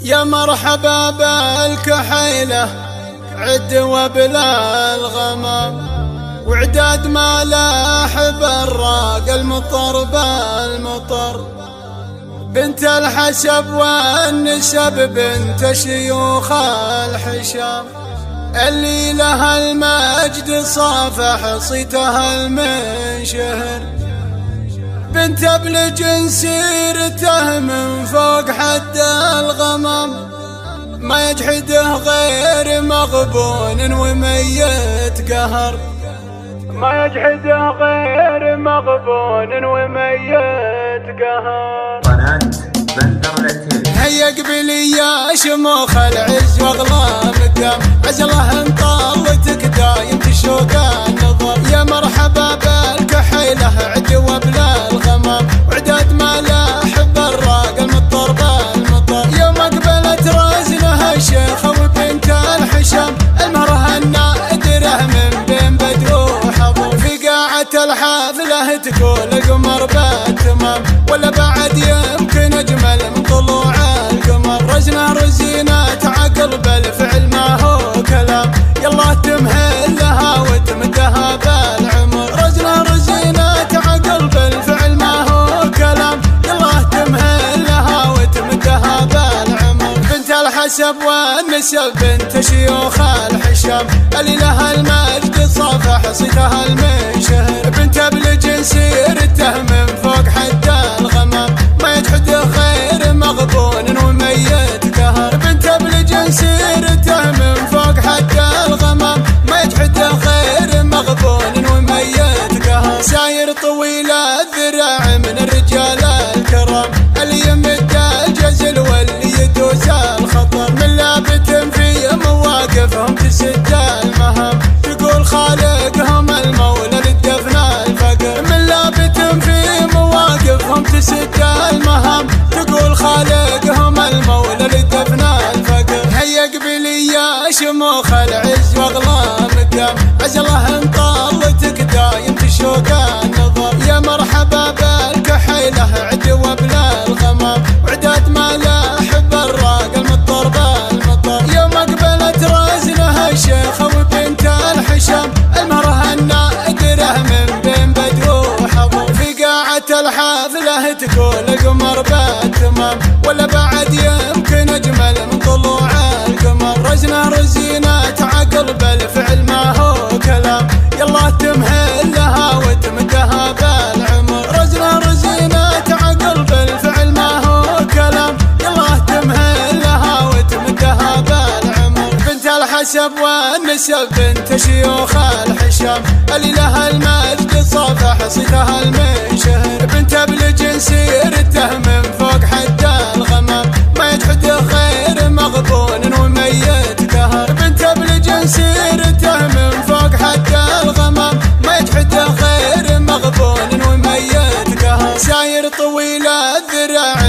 يا مرحبا بالكحيلة عد وبلا الغمام، وعداد ما لاح بالراق المطر بالمطر. بنت الحسب والنسب بنت شيوخ الحشام، اللي لها المجد صافح صيتها المنشهر. بنت ابن جنسيرته من فوق حد الغمام، ما يجحده غير مغبون وميت قهر. ما يجحده غير مغبون وميت قهر. قناة بندر العتيب. هيا قبلي يا شموخ العز واغلام الدم، عزله انطلتك دايم تشوق النظر. يا مرحبا بالكحيلة عد وبلا الغمام، وعداد ما لاح بالراق المطر بالمطر. يوم اقبلت رزنها الشيخة وبنت الحشام، المهرها النادرة من بين بدر وحضر. في قاعة الحافلة تكون القمر بالتمام، ولا بعد يمكن اجمل من طلوع القمر. رزنه رزينة عقل بالفعل ما هو كلام، يلا تمهل لها وتمدها بالعمر. رزنه رزينة عقل بالفعل ما هو كلام، يلا تمهل لها وتمدها بالعمر. بنت الحسب والنسب بنت شيوخ الحشام، اللي لها المجد صافح صيتها المنشهر. بنت ابن جنسيرته من فوق حد الغمام، ما يجحده غير مغبون وميت قهر. بنت ابن جنسيرته من فوق حد الغمام، ما يجحده غير مغبون وميت قهر. ساير طويل الذراع من الرجال الكرام، اللي يمد الجزل واللي يدوس الخطر. من لابت في مواقفهم تسد المهام، تقول خالقهم المولى للدفن الفقر. من لابت في مواقفهم تسد المهام، تقول خالقهم المولى للدفن الفقر. هيا قبلي يا شموخ العز واغلام الدم، عزله انطلتك دايم تشوق النظر. يا مرحبا بالكحيلة عد وبلا الغمام، وعداد ما لاح بالراق المطر بالمطر. يوم اقبلت رزنها الشيخة وبنت الحشام، المهرها النادرة من بين بدر وحضر. في قاعة الحافلة تكون القمر بالتمام، ولا بعد يمكن اجمل من طلوع القمر. رزنه رزينة عقل بالفعل ما هو كلام، يلا تمهل لها وتمدها بالعمر. رزنه رزينة عقل بالفعل ما هو كلام، يلا تمهل لها وتمدها بالعمر. بنت الحسب والنسب بنت شيوخ الحشام، اللي لها المجد صافح صيتها المنشهر. بنت ابن جنسيرته من فوق حد الغمام، ما يجحده غير مغبون وميت قهر. بنت ابن جنسيرته من فوق حد الغمام، ما يجحده غير مغبون وميت قهر. ساير طويل الذراع